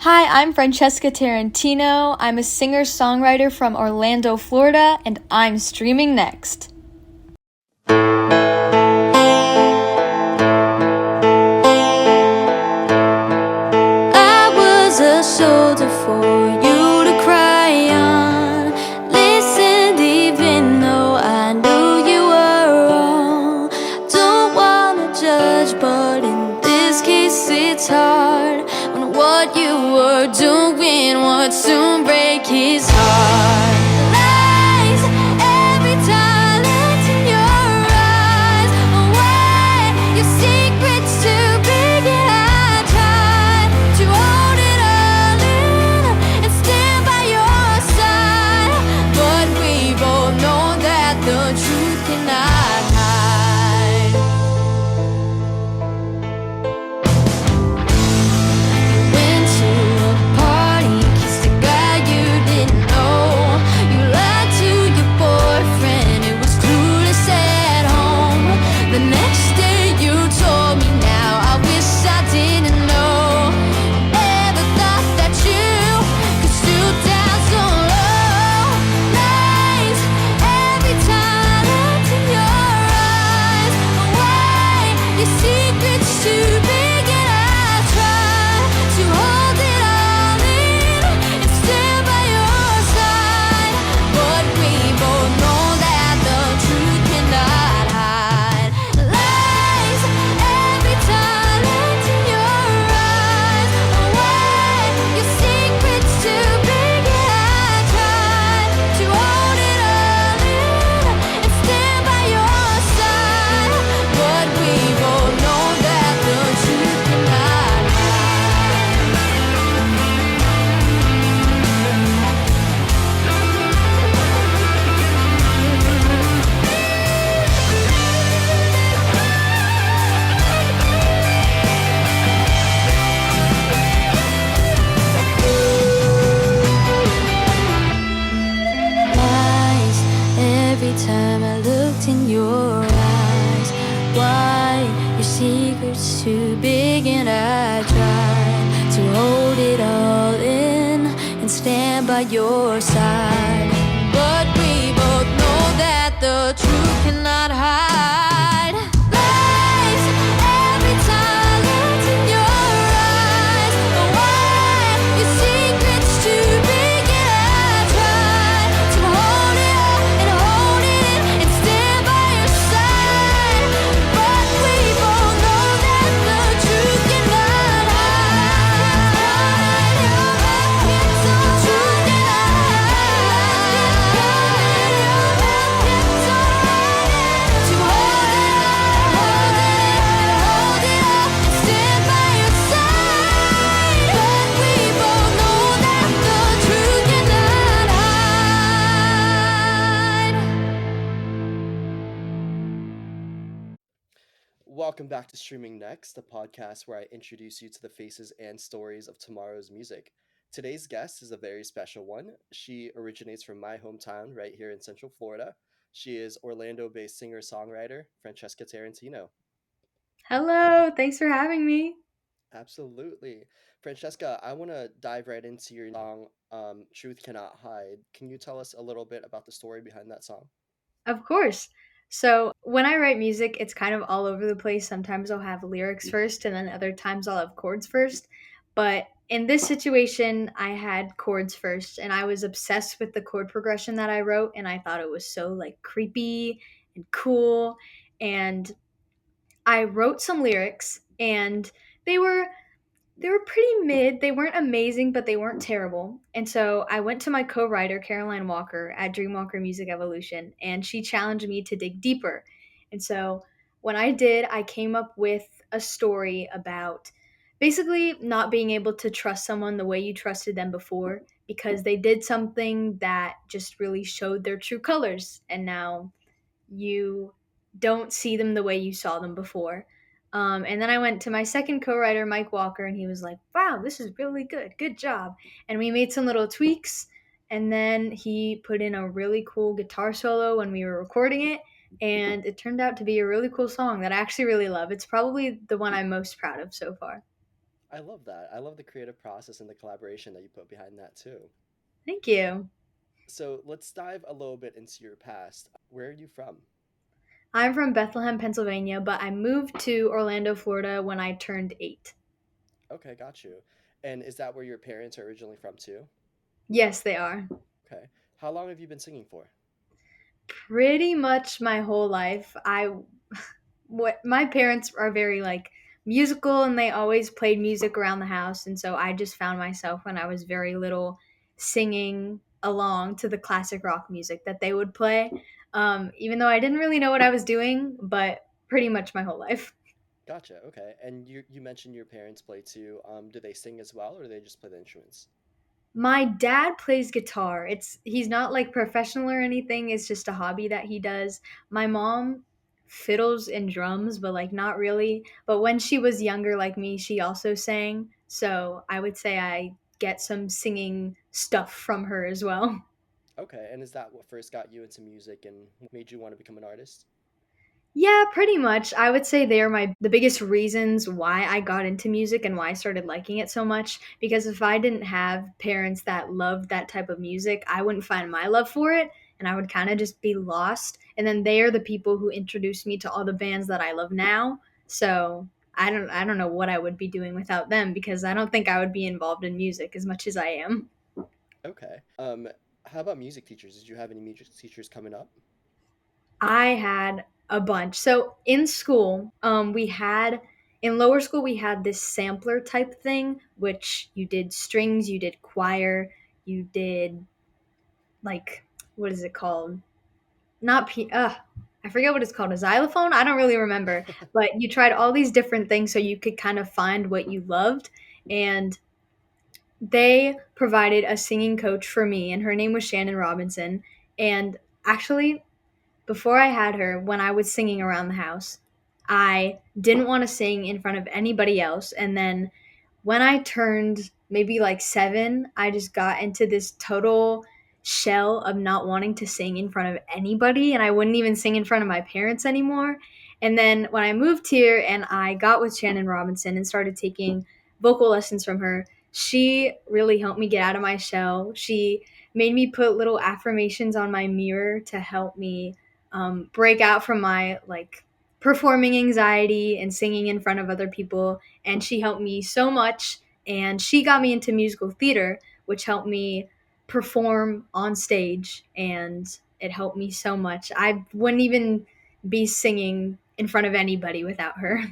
Hi, I'm Francesca Tarantino. I'm a singer-songwriter from Orlando, Florida, and I'm streaming next. I was a shoulder for you to cry on. Listened even though I knew you were wrong. Don't wanna judge, but in this case it's hard when what you were doing would soon break his heart. Lies every time it's in your eyes. Away your secrets too big, and I tried to hold it all in and stand by your side, but we both know that the truth cannot hide. Went to a party, kissed a guy you didn't know. You lied to your boyfriend, it was clueless at home. The next day you told me, now I wish I didn't know. Never thought that you could stoop down so low. Lies every time it's in your eyes. Away your secrets too big, and I try to hold it all in and stand by your side, but we both know that the truth cannot hide. Lies every time it's in your eyes. Away your secrets too big, and I try to hold it all in and stand by your side, but we both know that the truth cannot hide. Lies every time I looked in your eyes. Why your secret's too big, and I tried to hold it all in and stand by your side, but we both know that the truth cannot hide. Lies every time it's in your eyes. Away your secrets too big, and I try to hold it up and hold it in and stand by your side, but we both know that the truth cannot hide. The truth cannot hide. To hold it up and stand by your side, but we both know that the truth cannot hide. Welcome back to Streaming Next, the podcast where I introduce you to the faces and stories of tomorrow's music. Today's guest is a very special one. She originates from my hometown right here in Central Florida. She is Orlando based singer songwriter Francesca Tarantino. Hello, thanks for having me. Absolutely. Francesca, I want to dive right into your song, Truth Cannot Hide. Can you tell us a little bit about the story behind that song? Of course. So, when I write music, it's kind of all over the place. Sometimes I'll have lyrics first, and then other times I'll have chords first. But in this situation, I had chords first, and I was obsessed with the chord progression that I wrote, and I thought it was so like creepy and cool. And I wrote some lyrics, and they were they were pretty mid. They weren't amazing, but they weren't terrible. And so I went to my co-writer Caroline Walker at Dreamwalker Music Evolution, and she challenged me to dig deeper. And so when I did, I came up with a story about basically not being able to trust someone the way you trusted them before because they did something that just really showed their true colors, and now you don't see them the way you saw them before. And then I went to my second co-writer, Mike Walker, and he was like, "Wow, this is really good. Good job." And we made some little tweaks, and then he put in a really cool guitar solo when we were recording it, and it turned out to be a really cool song that I actually really love. It's probably the one I'm most proud of so far. I love that. I love the creative process and the collaboration that you put behind that too. Thank you. So let's dive a little bit into your past. Where are you from? I'm from Bethlehem, Pennsylvania, but I moved to Orlando, Florida when I turned 8. Okay, got you. And is that where your parents are originally from too? Yes, they are. Okay. How long have you been singing for? Pretty much my whole life. I what my parents are very like musical and they always played music around the house, and so I just found myself when I was very little singing along to the classic rock music that they would play. Even though I didn't really know what I was doing, but pretty much my whole life. Gotcha. Okay. And you mentioned your parents play too. Do they sing as well, or do they just play the instruments? My dad plays guitar. He's not like professional or anything. It's just a hobby that he does. My mom fiddles and drums, but like not really. But when she was younger like me, she also sang. So I would say I get some singing stuff from her as well. Okay. And is that what first got you into music and made you want to become an artist? Yeah, pretty much. I would say they're the biggest reasons why I got into music and why I started liking it so much. Because if I didn't have parents that loved that type of music, I wouldn't find my love for it, and I would kind of just be lost. And then they are the people who introduced me to all the bands that I love now. So I don't know what I would be doing without them, because I don't think I would be involved in music as much as I am. Okay. How about music teachers? Did you have any music teachers coming up? I had a bunch. So in school, in lower school we had this sampler type thing, which you did strings, you did choir, you did like what is it called? Not p. I forget what it's called. A xylophone? I don't really remember. But you tried all these different things so you could kind of find what you loved, and they provided a singing coach for me, and her name was Shannon Robinson. And actually, before I had her, when I was singing around the house, I didn't want to sing in front of anybody else. And then when I turned maybe like 7, I just got into this total shell of not wanting to sing in front of anybody. And I wouldn't even sing in front of my parents anymore. And then when I moved here and I got with Shannon Robinson and started taking vocal lessons from her, she really helped me get out of my shell. She made me put little affirmations on my mirror to help me break out from my like performing anxiety and singing in front of other people. And she helped me so much. And she got me into musical theater, which helped me perform on stage. And it helped me so much. I wouldn't even be singing in front of anybody without her.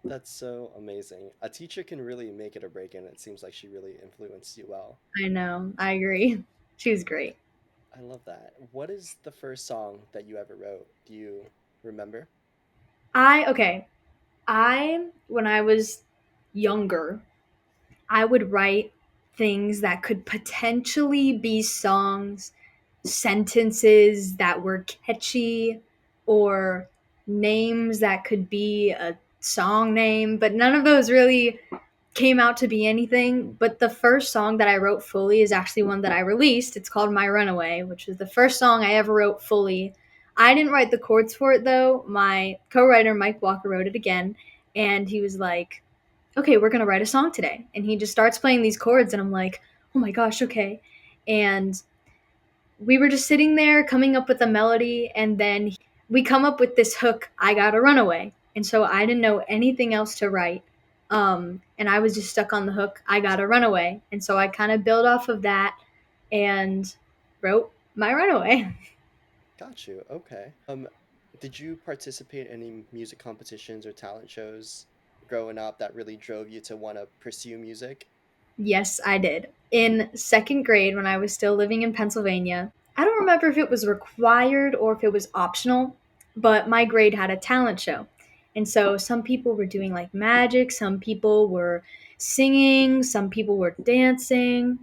That's so amazing. A teacher can really make it or break it, and it seems like she really influenced you well. I know. I agree. She was great. I love that. What is the first song that you ever wrote? Do you remember? Okay. When I was younger, I would write things that could potentially be songs, sentences that were catchy, or names that could be a song name, but none of those really came out to be anything. But the first song that I wrote fully is actually one that I released. It's called My Runaway, which was the first song I ever wrote fully. I didn't write the chords for it though. My co writer, Mike Walker, wrote it again. And he was like, okay, we're going to write a song today. And he just starts playing these chords. And I'm like, oh my gosh, okay. And we were just sitting there coming up with a melody. And then we come up with this hook, I Gotta Run Away. And so I didn't know anything else to write. And I was just stuck on the hook, I Gotta Run Away. And so I kind of built off of that and wrote My Runaway. Got you. Okay. Did you participate in any music competitions or talent shows growing up that really drove you to want to pursue music? Yes, I did. In second grade, when I was still living in Pennsylvania, I don't remember if it was required or if it was optional, but my grade had a talent show. And so some people were doing like magic, some people were singing, some people were dancing.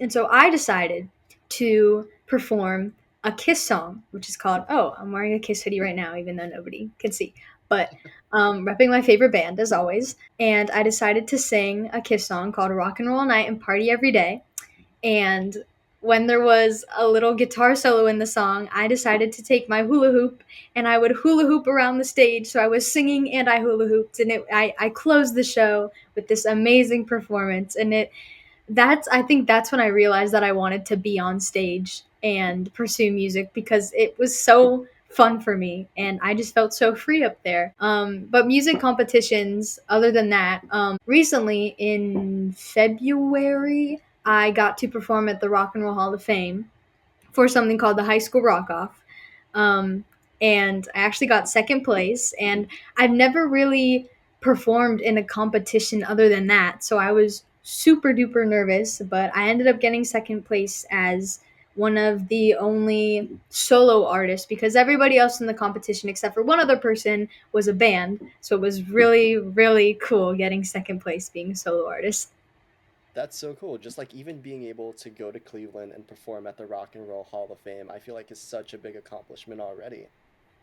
And so I decided to perform a Kiss song, which is called, oh, I'm wearing a Kiss hoodie right now, even though nobody can see. But repping my favorite band as always. And I decided to sing a Kiss song called Rock and Roll Night and Party Every Day. And when there was a little guitar solo in the song, I decided to take my hula hoop and I would hula hoop around the stage. So I was singing and I hula hooped, and I closed the show with this amazing performance. And I think that's when I realized that I wanted to be on stage and pursue music because it was so fun for me and I just felt so free up there. But music competitions, other than that, recently in February, I got to perform at the Rock and Roll Hall of Fame for something called the High School Rock Off. Um, and I actually got second place. And I've never really performed in a competition other than that. So I was super duper nervous, but I ended up getting second place as one of the only solo artists because everybody else in the competition, except for one other person, was a band. So it was really, really cool getting second place being a solo artist. That's so cool. Just like even being able to go to Cleveland and perform at the Rock and Roll Hall of Fame, I feel like is such a big accomplishment already.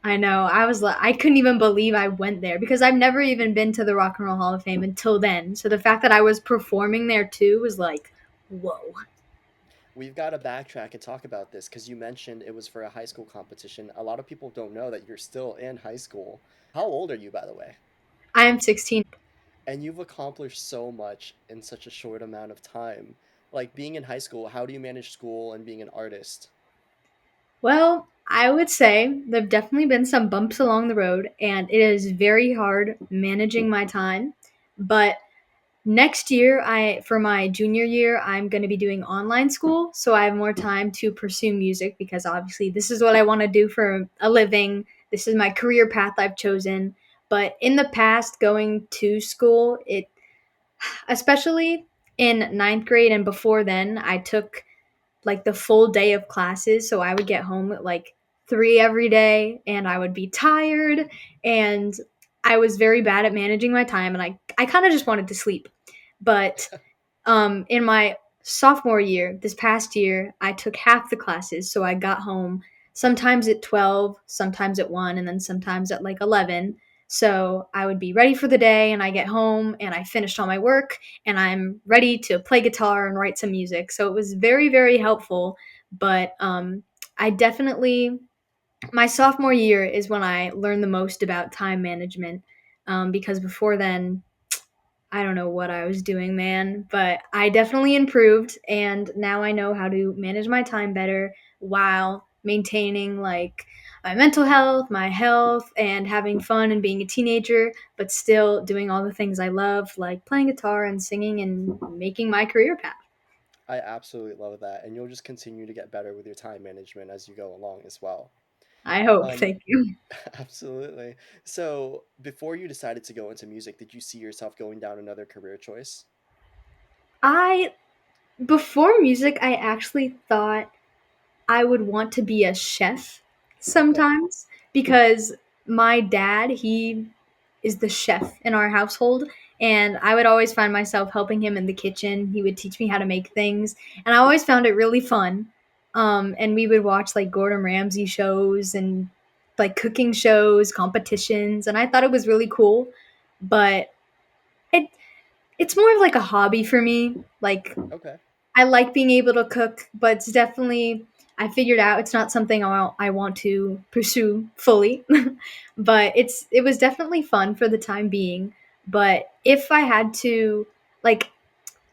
I know. I was like, I couldn't even believe I went there because I've never even been to the Rock and Roll Hall of Fame until then. So the fact that I was performing there too was like, whoa. We've got to backtrack and talk about this because you mentioned it was for a high school competition. A lot of people don't know that you're still in high school. How old are you, by the way? I am 16. And you've accomplished so much in such a short amount of time. Like being in high school, how do you manage school and being an artist? Well, I would say there've definitely been some bumps along the road, and it is very hard managing my time. But next year, I for my junior year, I'm going to be doing online school, so I have more time to pursue music because obviously this is what I want to do for a living. This is my career path I've chosen. But in the past, going to school, it especially in ninth grade and before then, I took like the full day of classes. So I would get home at like 3 every day and I would be tired and I was very bad at managing my time and I kind of just wanted to sleep. But in my sophomore year, this past year, I took half the classes. So I got home sometimes at 12, sometimes at 1, and then sometimes at like 11. So I would be ready for the day, and I get home and I finished all my work, and I'm ready to play guitar and write some music. So it was very, very helpful. But I definitely, my sophomore year is when I learned the most about time management because before then, I don't know what I was doing, man, but I definitely improved and now I know how to manage my time better while maintaining like my mental health, my health, and having fun and being a teenager, but still doing all the things I love, like playing guitar and singing and making my career path. I absolutely love that. And you'll just continue to get better with your time management as you go along as well. I hope. Um, Thank you. absolutely. So, before you decided to go into music, did you see yourself going down another career choice? I before music, I actually thought I would want to be a chef Okay. sometimes because my dad, he is the chef in our household. And I would always find myself helping him in the kitchen. He would teach me how to make things. And I always found it really fun. And we would watch like Gordon Ramsay shows and like cooking shows, competitions. And I thought it was really cool. But it, it's more of like a hobby for me. Like Okay. I like being able to cook, but it's definitely I figured out it's not something I want to pursue fully. But it was definitely fun for the time being. But if I had to like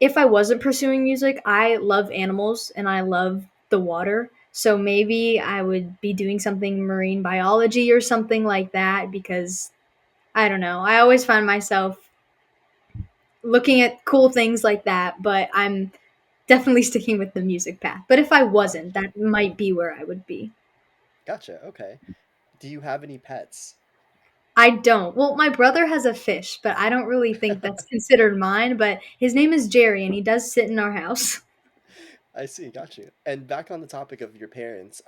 if I wasn't pursuing music, I love animals and I love the water. So maybe I would be doing something marine biology or something like that because I don't know. I always find myself looking at cool things like that, but I'm definitely sticking with the music path. But if I wasn't, Gotcha. that might be where I would be. Gotcha. Okay. Do you have any pets? I don't. Well, my brother has a fish, but I don't really think that's considered mine. But his name is Jerry, and he does sit in our house. I see, got you. And back on the topic of your parents,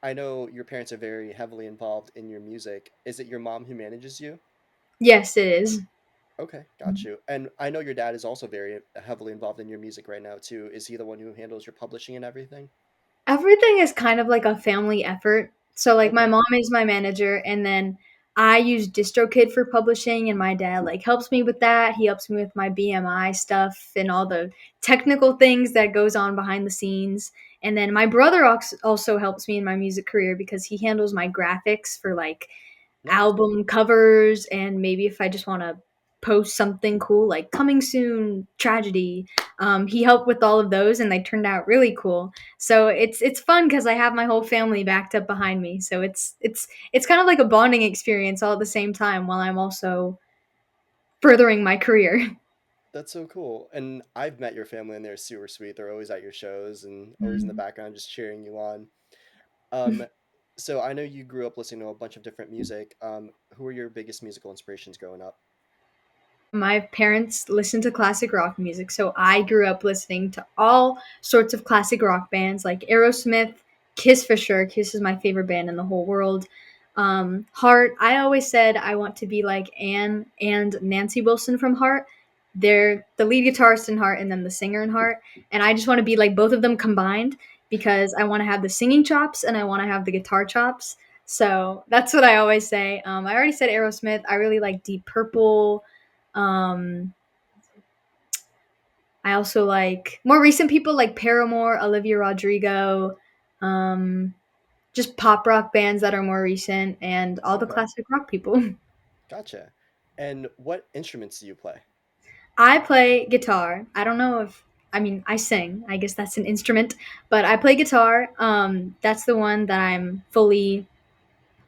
I know your parents are very heavily involved in your music. Is it your mom who manages you? Yes, it is. Okay, got you. And I know your dad is also very heavily involved in your music right now too. Is he the one who handles your publishing and everything? Everything is kind of like a family effort. So like my Okay, mom is my manager and then I use DistroKid for publishing and my dad like helps me with that. He helps me with my BMI stuff and all the technical things that goes on behind the scenes. And then my brother also helps me in my music career because he handles my graphics for like Nice. album covers, and maybe if I just want to post something cool like coming soon tragedy, he helped with all of those and they turned out really cool. So it's fun because I have my whole family backed up behind me, so it's kind of like a bonding experience all at the same time while I'm also furthering my career. That's so cool. And I've met your family and they're super sweet. They're always at your shows and always in the background just cheering you on. Um, so I know you grew up listening to a bunch of different music. Who were your biggest musical inspirations growing up? My parents listened to classic rock music, so I grew up listening to all sorts of classic rock bands like Aerosmith, Kiss for sure. Kiss is my favorite band in the whole world. Heart. I always said I want to be like Anne and Nancy Wilson from Heart. They're the lead guitarist in Heart and then the singer in Heart, and I just want to be like both of them combined because I want to have the singing chops and I want to have the guitar chops. So that's what I always say. I already said Aerosmith. I really like Deep Purple. um, I also like more recent people like Paramore, Olivia Rodrigo, um, just pop rock bands that are more recent, and all the Okay, classic rock people. gotcha. And what instruments do you play? I play guitar. I don't know if I mean I sing. I guess that's an instrument, but I play guitar. That's the one that I'm fully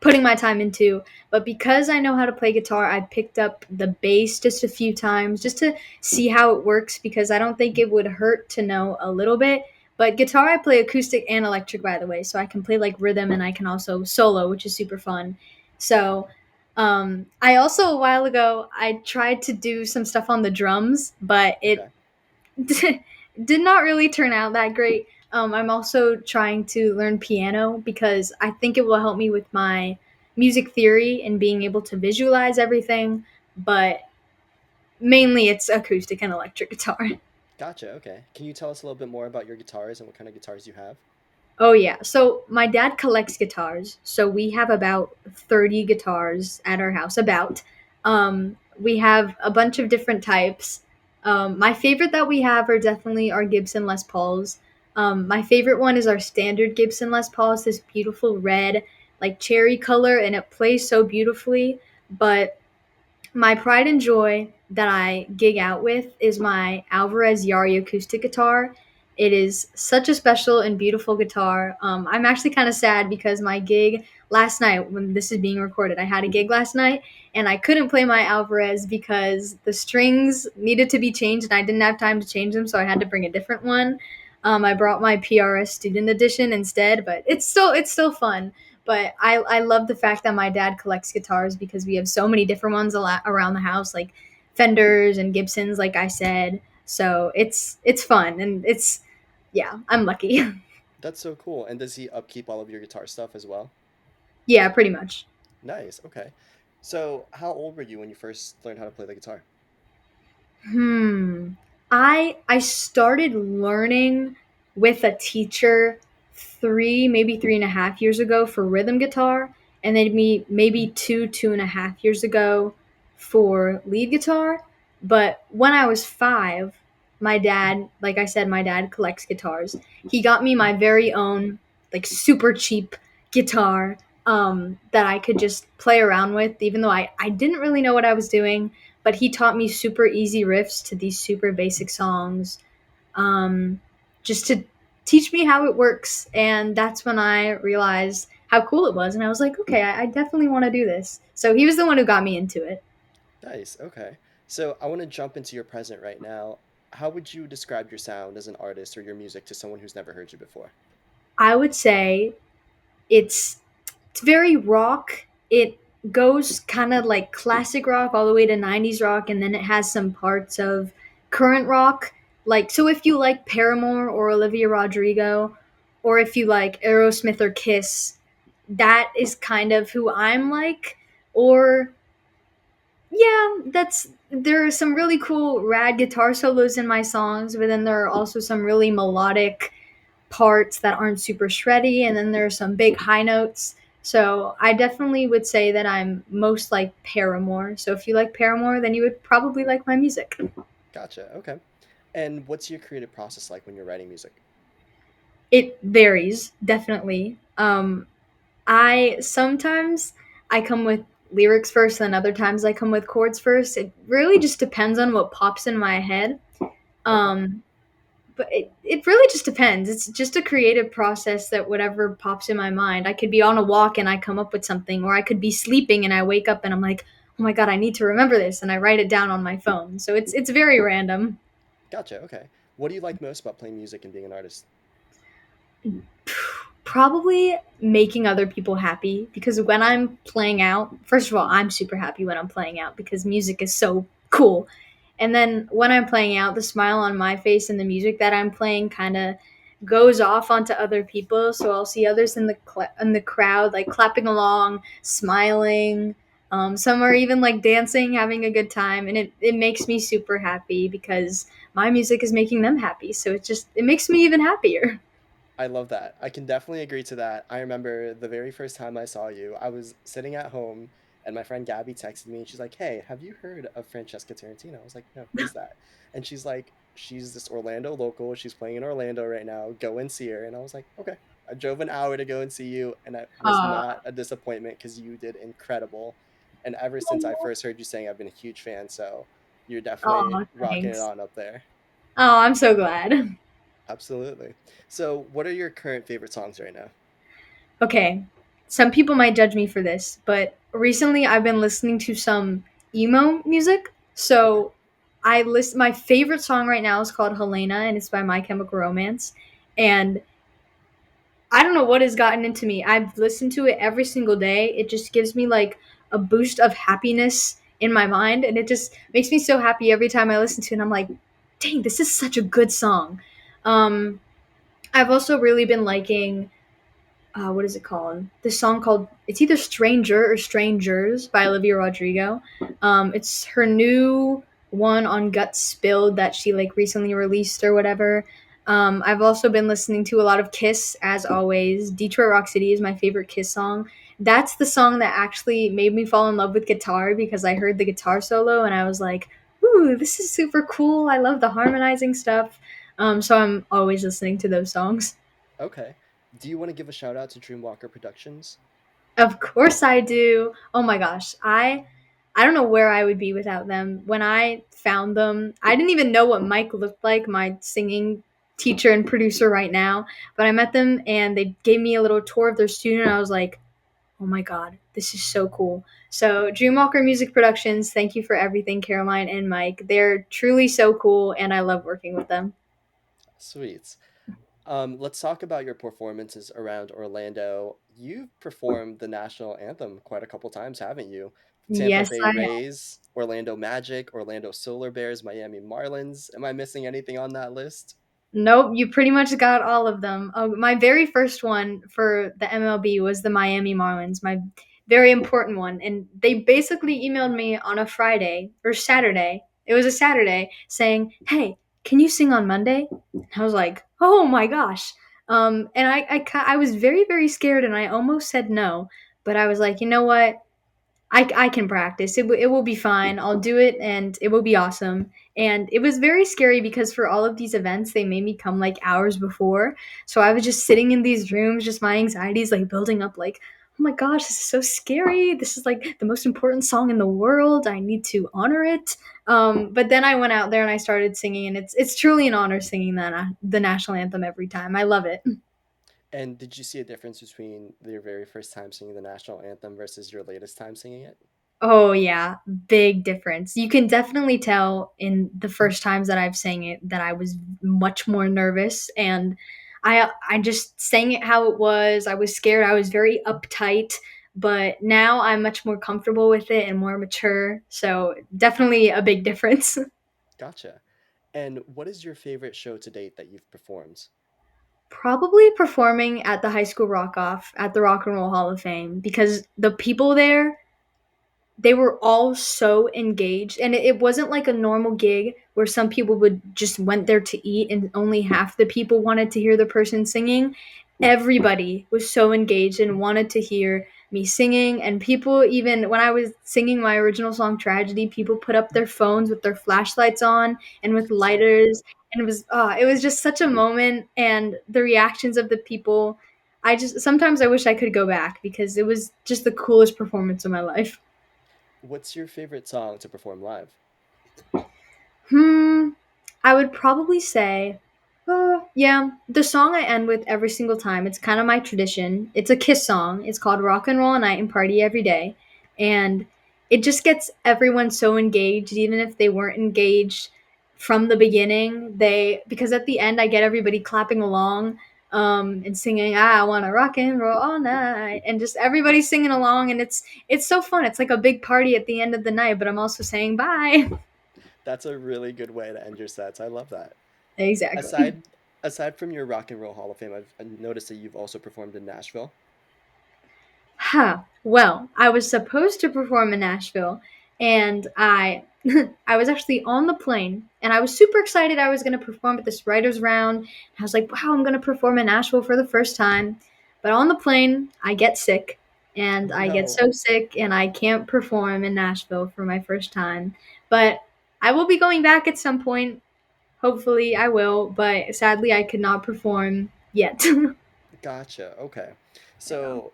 putting my time into. But because I know how to play guitar, I picked up the bass just a few times just to see how it works because I don't think it would hurt to know a little bit. But guitar, I play acoustic and electric, by the way. So I can play like rhythm and I can also solo, which is super fun. So I also, a while ago, I tried to do some stuff on the drums, but it Okay, did not really turn out that great. I'm also trying to learn piano because I think it will help me with my music theory and being able to visualize everything. But mainly it's acoustic and electric guitar. gotcha. Okay. Can you tell us a little bit more about your guitars and what kind of guitars you have? Oh yeah. So my dad collects guitars. So we have about 30 guitars at our house. About. We have a bunch of different types. My favorite that we have are definitely our Gibson Les Pauls. My favorite one is our standard Gibson Les Paul. It's this beautiful red, like cherry color, and it plays so beautifully. But my pride and joy that I gig out with is my Alvarez Yari acoustic guitar. It is such a special and beautiful guitar. I'm actually kind of sad because my gig last night, when this is being recorded, I had a gig last night and I couldn't play my Alvarez because the strings needed to be changed and I didn't have time to change them, so I had to bring a different one. I brought my PRS Student Edition instead, but it's still fun. But I love the fact that my dad collects guitars because we have so many different ones around the house, like Fenders and Gibsons, like I said. So it's fun and it's yeah, I'm lucky. That's so cool. And does he upkeep all of your guitar stuff as well? Yeah, pretty much. Nice. Okay. So, how old were you when you first learned how to play the guitar? Hmm. I started learning with a teacher maybe 3.5 years ago for rhythm guitar, and then maybe 2.5 years ago for lead guitar. But when I was 5, my dad, like I said, my dad collects guitars. He got me my very own, like super cheap guitar that I could just play around with, even though I didn't really know what I was doing, but he taught me super easy riffs to these super basic songs, um, just to teach me how it works. And that's when I realized how cool it was. And I was like, okay, I definitely want to do this. So he was the one who got me into it. Nice. Okay. So, I want to jump into your present right now. How would you describe your sound as an artist or your music to someone who's never heard you before? I would say it's it's very rock. It goes kind of like classic rock all the way to 90s rock, and then it has some parts of current rock. Like, so if you like Paramore or Olivia Rodrigo, or if you like Aerosmith or Kiss, that is kind of who I'm like. Or, yeah, there are some really cool rad guitar solos in my songs, but then there are also some really melodic parts that aren't super shreddy, and then there are some big high notes. So I definitely would say that I'm most like Paramore. So if you like Paramore, then you would probably like my music. Gotcha. Okay. And what's your creative process like when you're writing music? It varies, definitely. I sometimes I come with lyrics first, and other times I come with chords first. It really just depends on what pops in my head. Okay. Um, but it really just depends. It's just a creative process that whatever pops in my mind. I could be on a walk and I come up with something, or I could be sleeping and I wake up and I'm like, oh my god, I need to remember this, and I write it down on my phone. So it's very random. Gotcha. Okay. What do you like most about playing music and being an artist? Probably making other people happy, because when I'm playing out, first of all, I'm super happy when I'm playing out because music is so cool. And then when I'm playing out, the smile on my face and the music that I'm playing kind of goes off onto other people. So I'll see others in the crowd like clapping along, smiling. Some are even like dancing, having a good time, and it makes me super happy because my music is making them happy. So it makes me even happier. I love that. I can definitely agree to that. I remember the very first time I saw you, I was sitting at home and my friend Gabby texted me and she's like, "Hey, have you heard of Francesca Tarantino?" I was like, "No, who's that?" And she's like, "She's this Orlando local. She's playing in Orlando right now. Go and see her." And I was like, "Okay." I drove an hour to go and see you and it was not a disappointment because you did incredible. And ever since I first heard you sing, I've been a huge fan. So you're definitely Oh, rocking it thanks. on up there. Oh, I'm so glad. Absolutely. So, what are your current favorite songs right now? Okay, some people might judge me for this, but recently I've been listening to some emo music. Okay. So my favorite song right now is called Helena, and it's by My Chemical Romance. And I don't know what has gotten into me. I've listened to it every single day. It just gives me like a boost of happiness in my mind, and it just makes me so happy every time I listen to it. And I'm like, dang, this is such a good song. Um, I've also really been liking what is it called? This song called, it's either Stranger or Strangers by Olivia Rodrigo. It's her new one on Gut Spilled that she like recently released or whatever. I've also been listening to a lot of Kiss, as always. Detroit Rock City is my favorite Kiss song. That's the song that actually made me fall in love with guitar, because I heard the guitar solo and I was like, ooh, this is super cool. I love the harmonizing stuff. So I'm always listening to those songs. Okay. Do you want to give a shout out to Dreamwalker Productions? Of course I do. Oh my gosh. I don't know where I would be without them. When I found them, I didn't even know what Mike looked like, my singing teacher and producer right now, but I met them and they gave me a little tour of their studio and I was like, "Oh my god, this is so cool." So, Dreamwalker Music Productions, thank you for everything, Caroline and Mike. They're truly so cool and I love working with them. Sweet. Let's talk about your performances around Orlando. You've performed the national anthem quite a couple times, haven't you? Tampa Yes, Bay I Rays, Orlando Magic, Orlando Solar Bears, Miami Marlins. Am I missing anything on that list? Nope, you pretty much got all of them. My very first one for the MLB was the Miami Marlins, my very important one. And they basically emailed me on a Friday or Saturday. It was a Saturday saying, "Hey, can you sing on Monday?" And I was like, "Oh my gosh!" And I was very very scared, and I almost said no, but I was like, you know what? I can practice. It will be fine. I'll do it and it will be awesome. And it was very scary because for all of these events, they made me come like hours before. So I was just sitting in these rooms, just my anxieties like building up, like, oh my gosh, this is so scary. This is like the most important song in the world. I need to honor it. But then I went out there and I started singing, and it's truly an honor singing the national anthem every time. I love it. And did you see a difference between your very first time singing the national anthem versus your latest time singing it? Oh yeah, big difference. You can definitely tell in the first times that I've sang it that I was much more nervous, and I just sang it how it was. I was scared. I was very uptight, but now I'm much more comfortable with it and more mature. So, definitely a big difference. Gotcha. And what is your favorite show to date that you've performed? Probably performing at the High School Rock Off at the Rock and Roll Hall of Fame, because the people there, they were all so engaged, and it wasn't like a normal gig where some people would just went there to eat and only half the people wanted to hear the person singing. Everybody was so engaged and wanted to hear me singing, and people, even when I was singing my original song Tragedy, people put up their phones with their flashlights on and with So cool. lighters, and it was just such a moment, and the reactions of the people. I just sometimes I wish I could go back because it was just the coolest performance of my life. What's your favorite song to perform live? Hmm. I would probably say, yeah, the song I end with every single time. It's kind of my tradition. It's a Kiss song. It's called "Rock and Roll Night and Party Every Day," and it just gets everyone so engaged, even if they weren't engaged from the beginning. They because at the end I get everybody clapping along. And singing, I wanna rock and roll all night, and just everybody singing along, and it's so fun. It's like a big party at the end of the night, but I'm also saying bye. That's a really good way to end your sets. I love that. Exactly. Aside from your Rock and Roll Hall of Fame, I've noticed that you've also performed in Nashville. Huh. Well, I was supposed to perform in Nashville, and I I was actually on the plane, and I was super excited I was going to perform at this writers round. I was like, "Wow, I'm going to perform in Nashville for the first time." But on the plane, I get sick, and Oh I get no. so sick and I can't perform in Nashville for my first time. But I will be going back at some point. Hopefully, I will, but sadly I could not perform yet. Gotcha. Okay. Yeah. So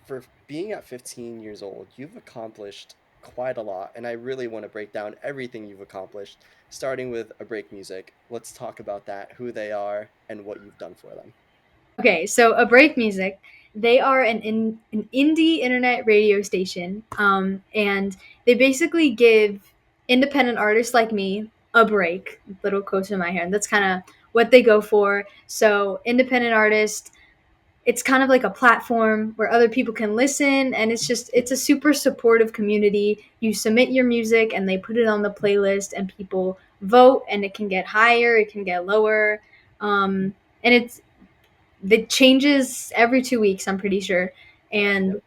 for being at 15 years old, you've accomplished quite a lot, and I really want to break down everything you've accomplished, starting with A Break Music. Let's talk about that, who they are, and what you've done for them. Okay, so A Break Music, they are an indie internet radio station, and they basically give independent artists like me a break. Little close to my hand. That's kind of what they go for. So independent artists, it's kind of like a platform where other people can listen, and it's a super supportive community. You submit your music, and they put it on the playlist, and people vote, and it can get higher, it can get lower. And it changes every 2 weeks, I'm pretty sure. Yep. And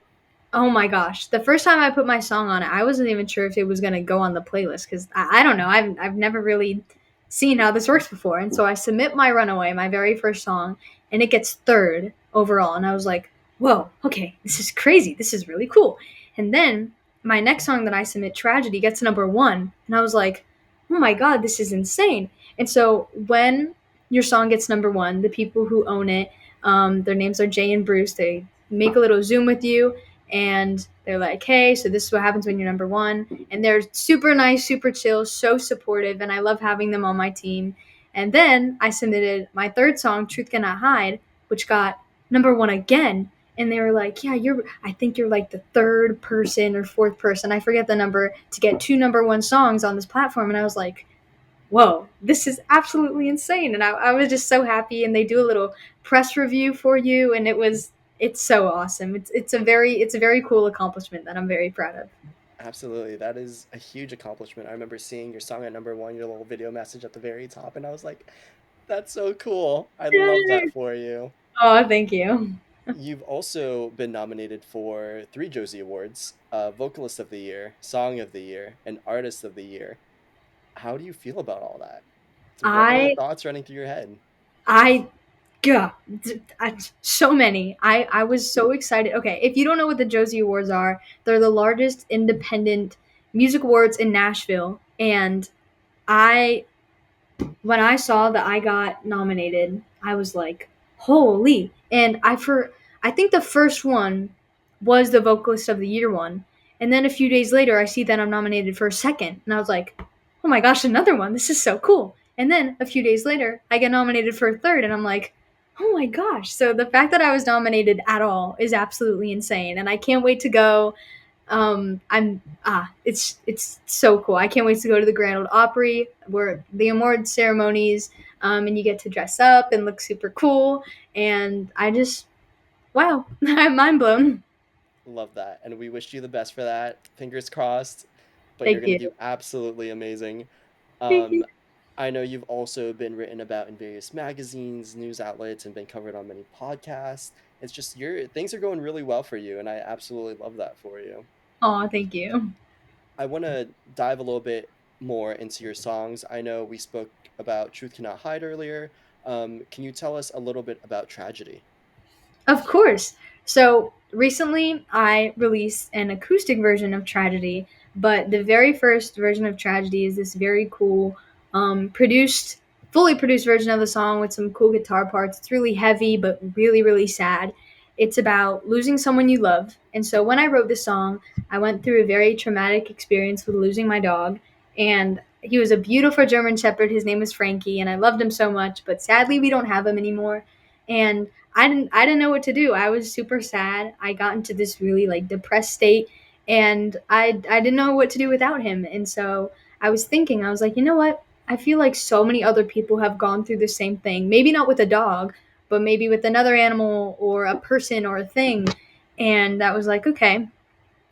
oh my gosh, the first time I put my song on it, I wasn't even sure if it was gonna go on the playlist because I don't know. I've never really seen how this works before, and so I submit my Runaway, my very first song, and it gets third overall, and I was like, whoa, okay, this is crazy. This is really cool. And then my next song that I submit, Tragedy, gets number one, and I was like, oh my god, this is insane. And so when your song gets number one, the people who own it, their names are Jay and Bruce. They make a little Zoom with you, and they're like, hey, so this is what happens when you're number one. And they're super nice, super chill, so supportive, and I love having them on my team. And then I submitted my third song, Truth Cannot Hide, which got number one again. And they were like, yeah, I think you're like the third person or fourth person, I forget the number, to get two number one songs on this platform. And I was like, whoa, this is absolutely insane. And I was just so happy. And they do a little press review for you. And it's so awesome. It's a very cool accomplishment that I'm very proud of. Absolutely. That is a huge accomplishment. I remember seeing your song at number one, your little video message at the very top, and I was like, that's so cool. I love that for you. Oh, thank you. You've also been nominated for three Josie Awards, Vocalist of the Year, Song of the Year, and Artist of the Year. How do you feel about all that? What are the I thoughts running through your head? I yeah, so many. I was so excited. Okay, if you don't know what the Josie Awards are, they're the largest independent music awards in Nashville, and I when I saw that I got nominated, I was like, "Holy!" And I think the first one was the Vocalist of the Year one, and then a few days later, I see that I'm nominated for a second, and I was like, "Oh my gosh, another one! This is so cool!" And then a few days later, I get nominated for a third, and I'm like, "Oh my gosh!" So the fact that I was nominated at all is absolutely insane, and I can't wait to go. It's so cool. I can't wait to go to the Grand Ole Opry where the award ceremonies, and you get to dress up and look super cool. And I just wow, I'm mind blown. Love that. And we wish you the best for that. Fingers crossed, but you're Thank going to you. do absolutely amazing. Thank you. Um, I know you've also been written about in various magazines, news outlets, and been covered on many podcasts. It's just your things are going really well for you, and I absolutely love that for you. Oh, thank you. I want to dive a little bit more into your songs. I know we spoke about Truth Cannot Hide earlier. Can you tell us a little bit about Tragedy? Of course. So recently, I released an acoustic version of Tragedy, but the very first version of Tragedy is this very cool, produced, fully produced version of the song with some cool guitar parts. It's really heavy, but really, really sad. It's about losing someone you love. And so when I wrote this song, I went through a very traumatic experience with losing my dog. And he was a beautiful German Shepherd. His name was Frankie, and I loved him so much. But sadly, we don't have him anymore. And I didn't know what to do. I was super sad. I got into this really like depressed state, and I didn't know what to do without him. And so I was thinking, I was like, you know what? I feel like so many other people have gone through the same thing. Maybe not with a dog, but maybe with another animal or a person or a thing. And that was like, okay,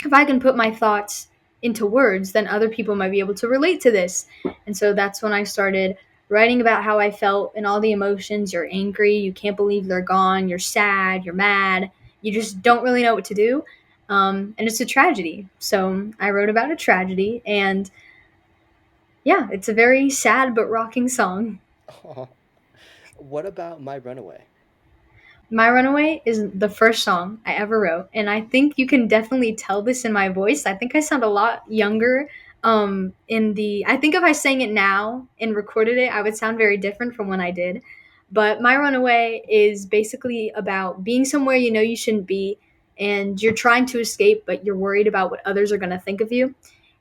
if I can put my thoughts into words, then other people might be able to relate to this. And so that's when I started writing about how I felt and all the emotions. You're angry, you can't believe they're gone, you're sad, you're mad, you just don't really know what to do. And it's a tragedy. So I wrote about a tragedy, and yeah, it's a very sad but rocking song. What about My Runaway? My Runaway is the first song I ever wrote, and I think you can definitely tell this in my voice. I think I sound a lot younger. I think if I sang it now and recorded it, I would sound very different from when I did. But My Runaway is basically about being somewhere you know you shouldn't be, and you're trying to escape, but you're worried about what others are going to think of you.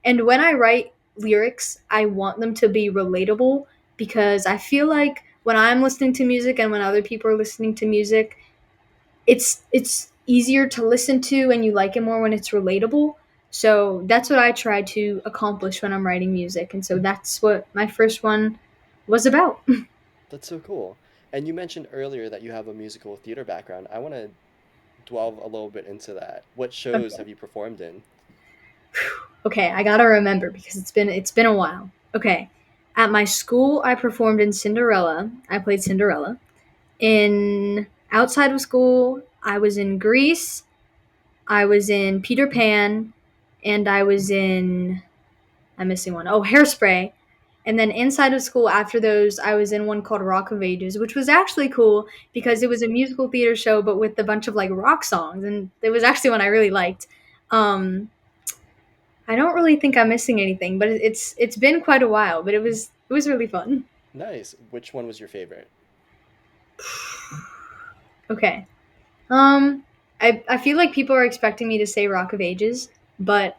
And when I write lyrics, I want them to be relatable because I feel like when I'm listening to music and when other people are listening to music, it's easier to listen to and you like it more when it's relatable. So that's what I try to accomplish when I'm writing music. And so that's what my first one was about. That's so cool. And you mentioned earlier that you have a musical theater background. I want to delve a little bit into that. What shows Okay. have you performed in? Okay, I got to remember because it's been a while. Okay. At my school, I performed in Cinderella. I played Cinderella. In outside of school, I was in Grease, I was in Peter Pan, and I was in I'm missing one. Oh, Hairspray. And then inside of school, after those, I was in one called Rock of Ages, which was actually cool because it was a musical theater show, but with a bunch of like rock songs, and it was actually one I really liked. Um, I don't really think I'm missing anything, but it's been quite a while, but it was really fun. Nice. Which one was your favorite? Okay. Um, I feel like people are expecting me to say Rock of Ages, but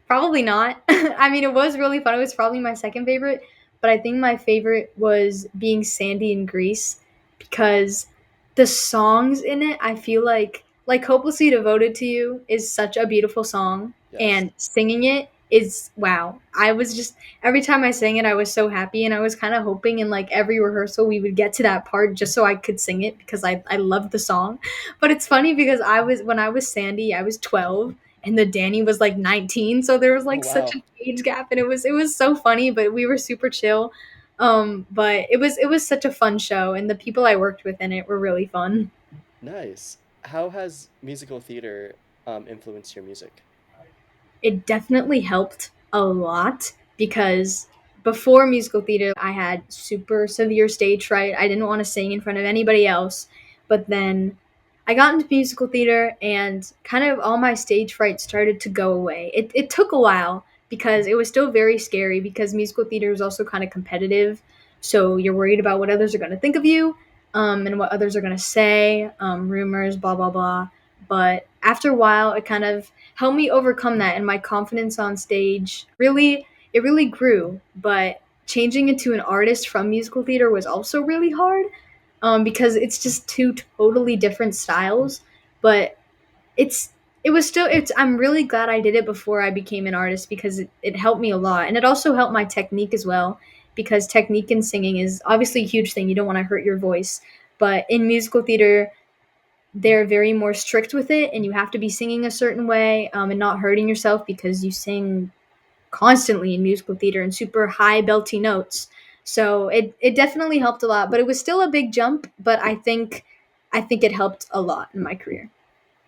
probably not. I mean, it was really fun. It was probably my second favorite, but I think my favorite was being Sandy in Greece because the songs in it, I feel like Hopelessly Devoted to You is such a beautiful song, Yes. and singing it is wow. I was just every time I sang it, I was so happy, and I was kind of hoping in like every rehearsal we would get to that part just so I could sing it because I loved the song. But it's funny because when I was Sandy, I was 12 and the Danny was like 19, so there was Oh, like such wow. an age gap, and it was so funny, but we were super chill. But it was such a fun show, and the people I worked with in it were really fun. Nice. How has musical theater influenced your music? It definitely helped a lot because before musical theater, I had super severe stage fright. I didn't want to sing in front of anybody else. But then I got into musical theater and kind of all my stage fright started to go away. It took a while because it was still very scary because musical theater is also kind of competitive. So you're worried about what others are going to think of you, and what others are going to say, rumors, blah, blah, blah. But after a while, it kind of helped me overcome that, and my confidence on stage really grew. But changing into an artist from musical theater was also really hard, because it's just two totally different styles. But it's it was still it's I'm really glad I did it before I became an artist because it helped me a lot, and it also helped my technique as well, because technique in singing is obviously a huge thing. You don't want to hurt your voice, but in musical theater they're very more strict with it, and you have to be singing a certain way, and not hurting yourself because you sing constantly in musical theater and super high belty notes. So it definitely helped a lot, but it was still a big jump. But I think it helped a lot in my career.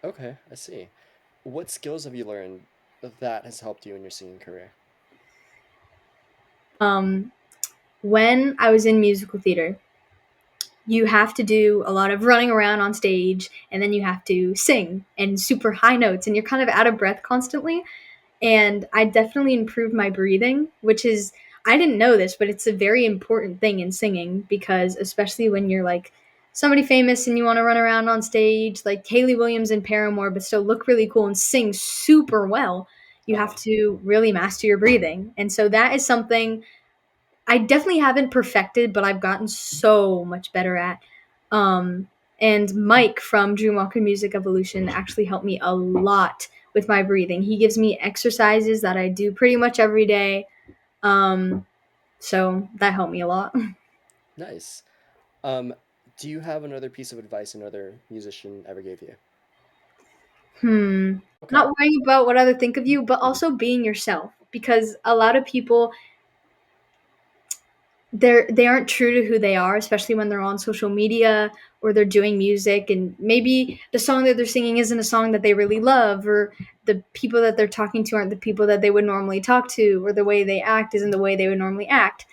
Okay, I see. What skills have you learned that has helped you in your singing career? When I was in musical theater, you have to do a lot of running around on stage, and then you have to sing and super high notes, and you're kind of out of breath constantly. And I definitely improved my breathing, which is, I didn't know this, but it's a very important thing in singing, because especially when you're like somebody famous and you want to run around on stage like Haley Williams and Paramore but still look really cool and sing super well, you Uh huh. have to really master your breathing. And so that is something I definitely haven't perfected, but I've gotten so much better at. Um, and Mike from Dreamwalker Music Evolution actually helped me a lot with my breathing. He gives me exercises that I do pretty much every day. Um, so that helped me a lot. Nice. Um, do you have another piece of advice another musician ever gave you? Hmm. Okay. Not worrying about what other think of you, but also being yourself. Because a lot of people, they aren't true to who they are, especially when they're on social media or they're doing music, and maybe the song that they're singing isn't a song that they really love, or the people that they're talking to aren't the people that they would normally talk to, or the way they act isn't the way they would normally act.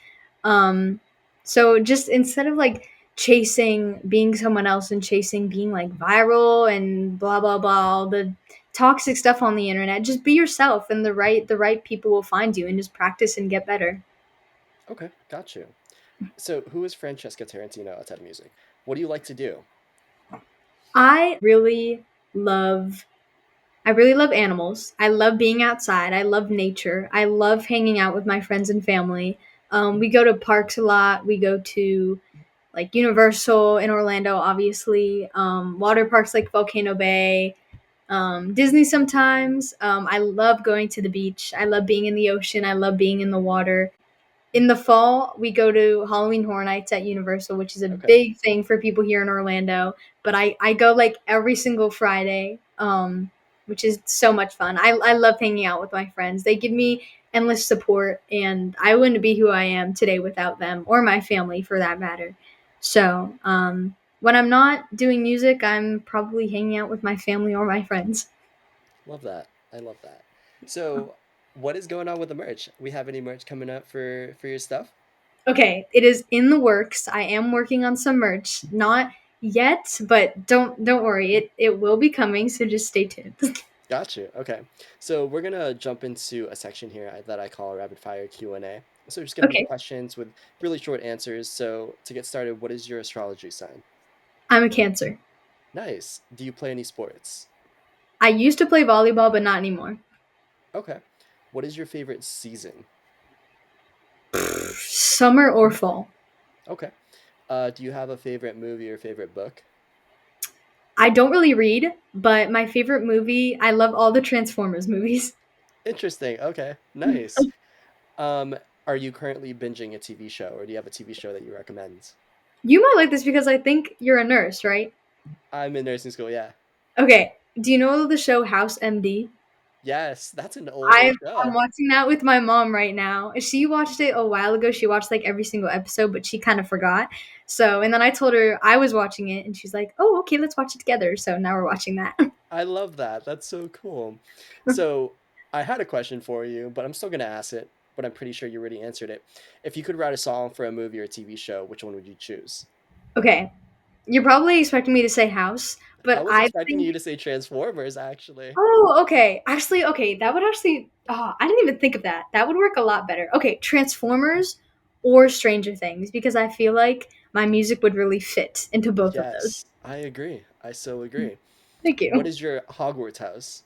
um so just instead of like chasing being someone else and chasing being like viral and blah blah blah, all the toxic stuff on the internet, just be yourself, and the right people will find you, and just practice and get better. Okay. Got you. So, who is Francesca Tarantino outside of music? What do you like to do? I love I really love animals. I love being outside. I love nature. I love hanging out with my friends and family. We go to parks a lot. We go to like Universal in Orlando, obviously. Water parks like Volcano Bay. Disney sometimes. I love going to the beach. I love being in the ocean. I love being in the water. In the fall, we go to Halloween Horror Nights at Universal, which is a Okay. big thing for people here in Orlando. But I go like every single Friday, which is so much fun. I love hanging out with my friends. They give me endless support, and I wouldn't be who I am today without them, or my family for that matter. So when I'm not doing music, I'm probably hanging out with my family or my friends. Love that. I love that. So, what is going on with the merch? We have any merch coming up for your stuff? Okay, it is in the works. I am working on some merch. Not yet, but don't worry. It will be coming, so just stay tuned. Got you. Okay. So we're gonna jump into a section here that I call rapid fire Q&A. So it's gonna be Okay. questions with really short answers. So to get started, what is your astrology sign? I'm a Cancer. Nice. Do you play any sports? I used to play volleyball, but not anymore. Okay. What is your favorite season? Summer or fall. Okay. Do you have a favorite movie or favorite book? I don't really read, but my favorite movie, I love all the Transformers movies. Interesting. Okay. Nice. Um, are you currently binging a TV show, or do you have a TV show that you recommend? You might like this because I think you're a nurse, right? I'm in nursing school. Yeah. Okay. Do you know the show House MD? Yes, that's an older I'm show. watching that with my mom right now. She watched it a while ago. She watched like every single episode, but she kind of forgot. So, and then I told her I was watching it, and she's like, "Oh, okay, let's watch it together." So now we're watching that. I love that. That's so cool. So I had a question for you, but I'm still gonna ask it, but I'm pretty sure you already answered it. If you could write a song for a movie or a TV show, which one would you choose? Okay, you're probably expecting me to say House, I but was I expecting think. you to say Transformers, actually. Oh, okay. Actually, okay, that would actually. Oh, I didn't even think of that. That would work a lot better. Okay, Transformers or Stranger Things, because I feel like my music would really fit into both of those. Yes, I agree. I so agree. Thank What you. is your Hogwarts house?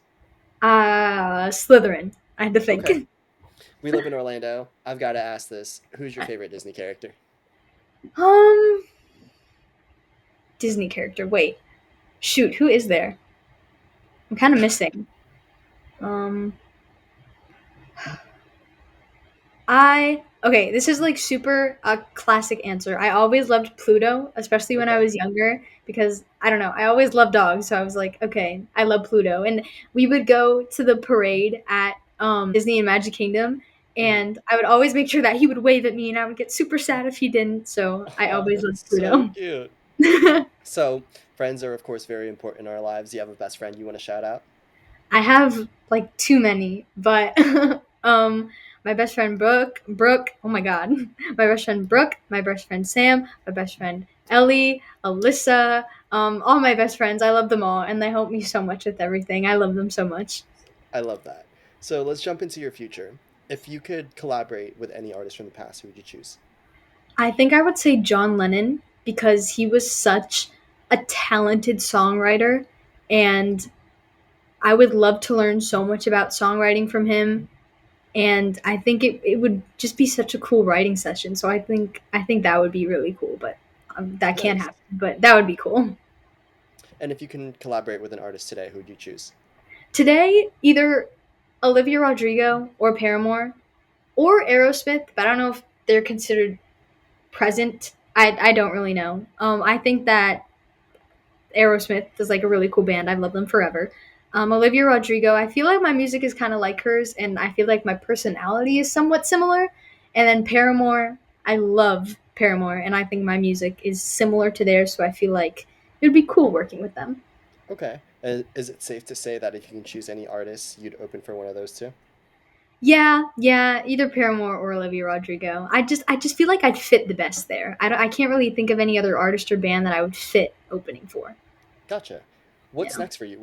Slytherin. I had to think. Okay. We live in Orlando. I've got to ask this. Who's your favorite Disney character? Um, Disney character. Wait, shoot, who is there? I'm kind of missing. Um, I okay. This is like super a classic answer. I always loved Pluto, especially when I Okay. was younger, because I don't know. I always loved dogs, so I was like, okay, I love Pluto. And we would go to the parade at Disney and Magic Kingdom, Hmm. and I would always make sure that he would wave at me, and I would get super sad if he didn't. So I Oh, always loved that's so Pluto. cute. So, friends are, of course, very important in our lives. Do you have a best friend you want to shout out? I have like too many, but um my best friend Brooke, oh my god, my best friend Brooke, my best friend Sam, my best friend Ellie, Alyssa, all my best friends. I love them all, and they help me so much with everything. I love them so much. I love that. So let's jump into your future. If you could collaborate with any artist from the past, who would you choose? I think I would say John Lennon because he was such a talented songwriter, and I would love to learn so much about songwriting from him. And I think it would just be such a cool writing session. So I think that would be really cool, but that can't Nice. happen. But that would be cool. And if you can collaborate with an artist today, who would you choose? Today, either Olivia Rodrigo or Paramore or Aerosmith, but I don't know if they're considered present. I don't really know. I think that Aerosmith is like a really cool band. I've loved them forever. Olivia Rodrigo, I feel like my music is kind of like hers, and I feel like my personality is somewhat similar. And then Paramore, I love Paramore, and I think my music is similar to theirs, so I feel like it would be cool working with them. Okay. Is it safe to say that if you can choose any artist, you'd open for one of those two? Yeah, yeah, either Paramore or Olivia Rodrigo. I just feel like I'd fit the best there. I can't really think of any other artist or band that I would fit opening for. Gotcha. What's Yeah. next for you?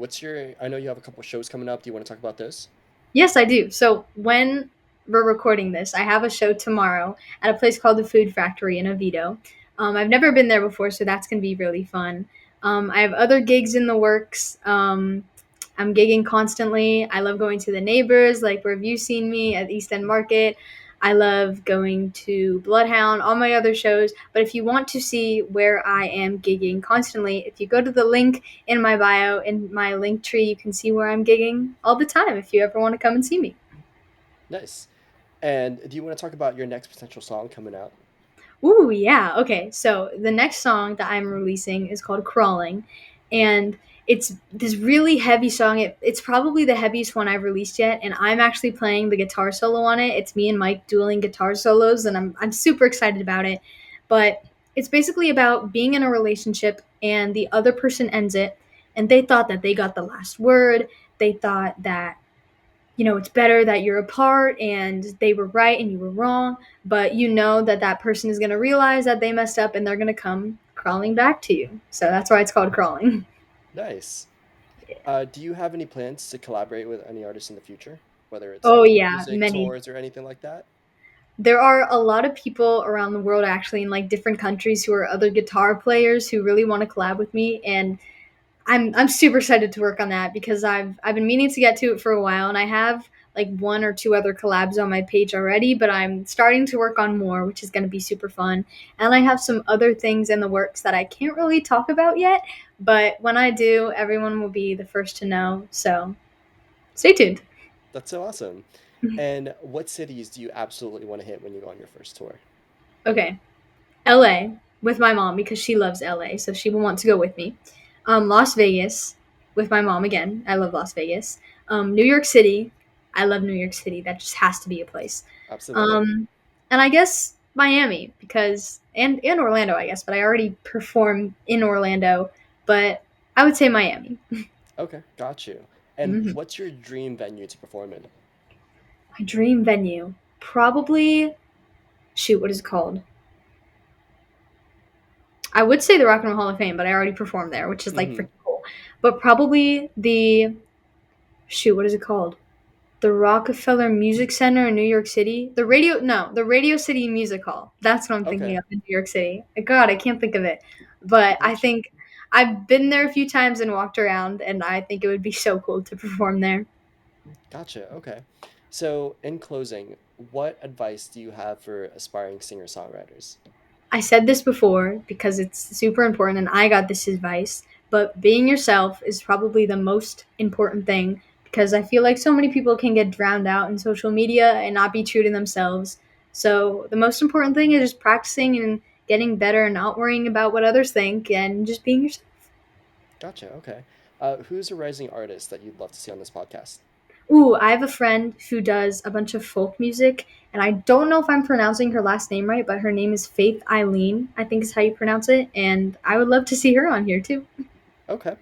I know you have a couple shows coming up. Do you want to talk about those? Yes, I do. So when we're recording this, I have a show tomorrow at a place called the Food Factory in Oviedo. I've never been there before, so that's gonna be really fun. I have other gigs in the works. I'm gigging constantly. I love going to the neighbors, like where have you seen me at East End Market. I love going to Bloodhound, all my other shows. But if you want to see where I am gigging constantly, if you go to the link in my bio, in my link tree, you can see where I'm gigging all the time if you ever want to come and see me. Nice. And do you want to talk about your next potential song coming out? Ooh, yeah. Okay. So the next song that I'm releasing is called Crawling. And it's this really heavy song. It's probably the heaviest one I've released yet. And I'm actually playing the guitar solo on it. It's me and Mike dueling guitar solos. And I'm super excited about it. But it's basically about being in a relationship and the other person ends it. And they thought that they got the last word. They thought that it's better that you're apart and they were right and you were wrong, but you know that that person is going to realize that they messed up and they're going to come crawling back to you. So that's why it's called crawling. Nice. Do you have any plans to collaborate with any artists in the future, whether it's Oh, like yeah, music, many. tours, or anything like that? There are a lot of people around the world actually in like different countries who are other guitar players who really want to collab with me, and I'm super excited to work on that because I've been meaning to get to it for a while, and I have like one or two other collabs on my page already, but I'm starting to work on more, which is going to be super fun. And I have some other things in the works that I can't really talk about yet, but when I do, everyone will be the first to know. So stay tuned. That's so awesome. And what cities do you absolutely want to hit when you go on your first tour? Okay, LA with my mom because she loves LA, so she will want to go with me. Las Vegas with my mom again. I love Las Vegas. New York City. I love New York City. That just has to be a place. Absolutely. Um, and I guess Miami because and Orlando, I guess, but I already perform in Orlando. But I would say Miami. Okay, got you. And Mhm. what's your dream venue to perform in? My dream venue, probably. Shoot, what is it called? I would say the Rock and Roll Hall of Fame, but I already performed there, which is like Hmm. freaking cool. But probably the shoot, what is it called? The Rockefeller Music Center in New York City. The Radio City Music Hall. That's what I'm thinking Okay, of in New York City. God, I can't think of it. But I gotcha. think I've been there a few times and walked around, and I think it would be so cool to perform there. Gotcha. Okay. So, in closing, what advice do you have for aspiring singer-songwriters? I said this before because it's super important and I got this advice, but being yourself is probably the most important thing because I feel like so many people can get drowned out in social media and not be true to themselves. So the most important thing is just practicing and getting better and not worrying about what others think and just being yourself. Gotcha. Okay. Who's a rising artist that you'd love to see on this podcast? Ooh, I have a friend who does a bunch of folk music, and I don't know if I'm pronouncing her last name right, but her name is Faith Eileen, I think is how you pronounce it, and I would love to see her on here too. Okay.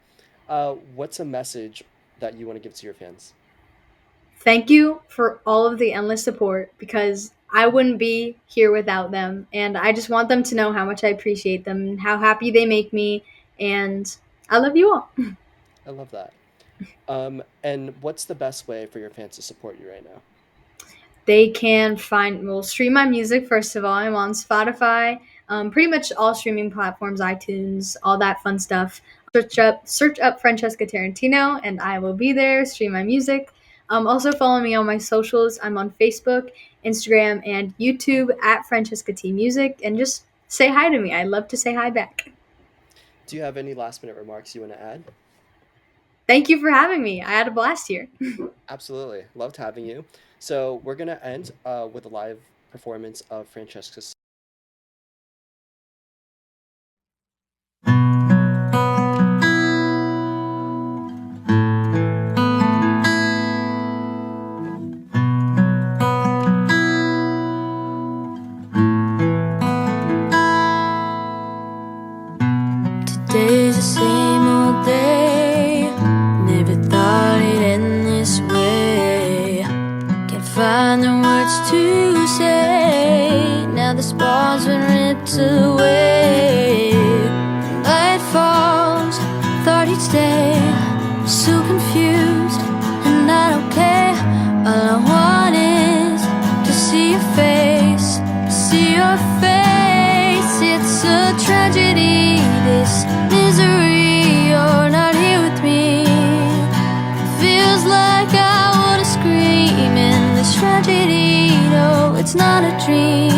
What's a message that you want to give to your fans? Thank you for all of the endless support because I wouldn't be here without them. And I just want them to know how much I appreciate them and how happy they make me. And I love you all. I love that. And what's the best way for your fans to support you right now? They can stream my music. First of all, I'm on Spotify, pretty much all streaming platforms, iTunes, all that fun stuff. Search up Francesca Tarantino, and I will be there. Stream my music. Also follow me on my socials. I'm on Facebook, Instagram, and YouTube at Francesca T Music, and just say hi to me. I love to say hi back. Do you have any last minute remarks you want to add? Thank you for having me. I had a blast here. Absolutely. Loved having you. So we're going to end with a live performance of Francesca's. Today's the same old day. Never thought it'd end this way. Can't find the words to say. Now the spaw's been ripped away. Light falls, thought he'd stay. So confused, and I don't care. All I want is to see your face, see your face. It's a tragedy, this misery. You're not here with me. Feels like I wanna scream in this tragedy. No, it's not a dream.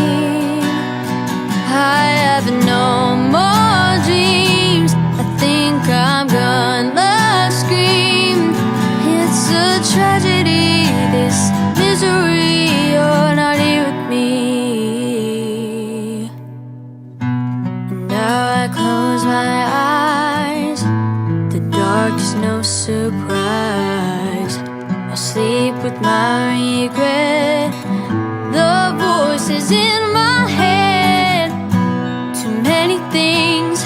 I have no more dreams. I think I'm gonna scream. It's a tragedy, this misery. You're not here with me. And now I close my eyes. The dark is no surprise. I'll sleep with my regret. The voices in my head. Too many things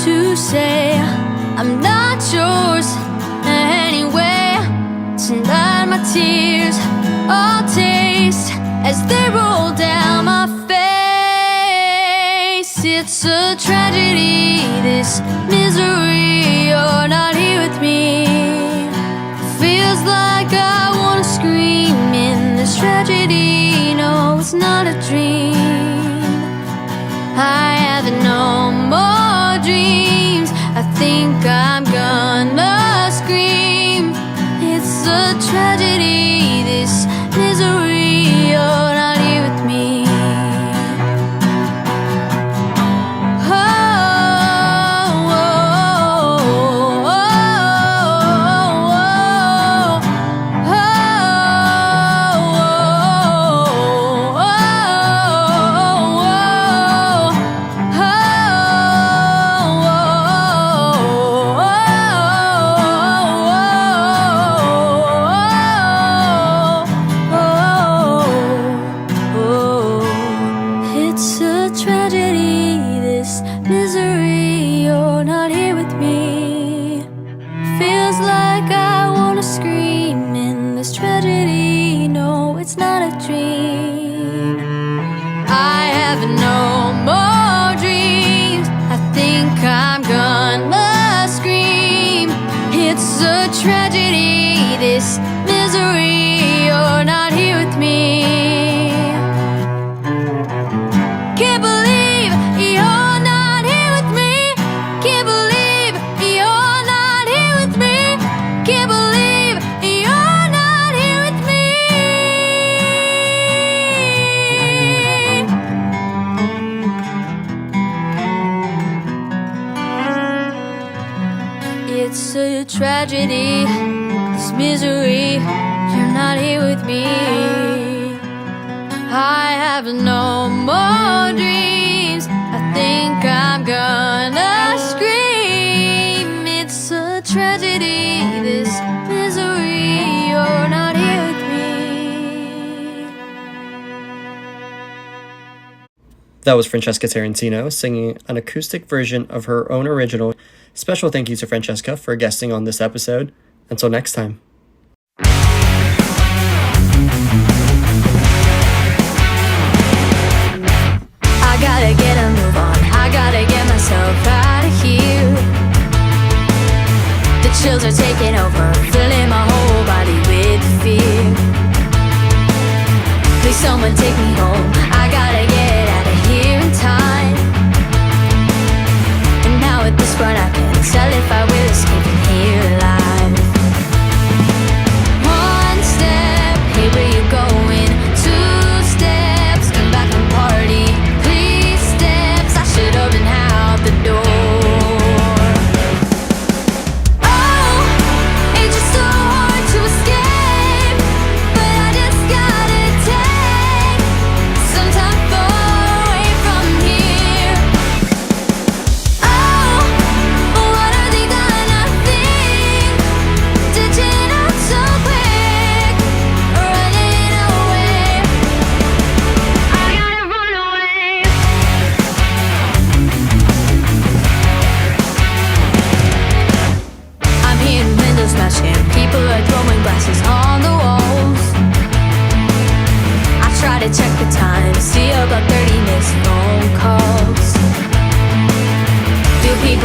to say. I'm not yours anyway. Tonight my tears I'll taste as they roll down my face. It's a tragedy, this misery. You're not here with me. Feels like I wanna scream in this tragedy. No, it's not a dream. I have no more dreams. I think I'm gonna scream. It's a tragedy, this misery. You're not here with me. Oh, oh, oh, it's a tragedy, this misery. You're not here with me. Feels like I wanna scream in this tragedy. No, it's not a dream. I have no more dreams. I think I'm gonna scream. It's a tragedy, this misery. You're not here with me. Can't believe you're not here with me. Can't believe you're not here with me. Can't believe you're not here with me. It's a tragedy, this misery. You're not here with me. I have no more dreams. I think I'm gonna scream. It's a tragedy, this misery. You're not here with me. That was Francesca Tarantino singing an acoustic version of her own original. Special thank you to Francesca for guesting on this episode. Until next time.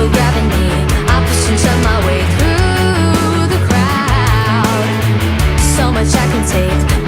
for grabbing me. I push and shove my way through the crowd. So much I can take.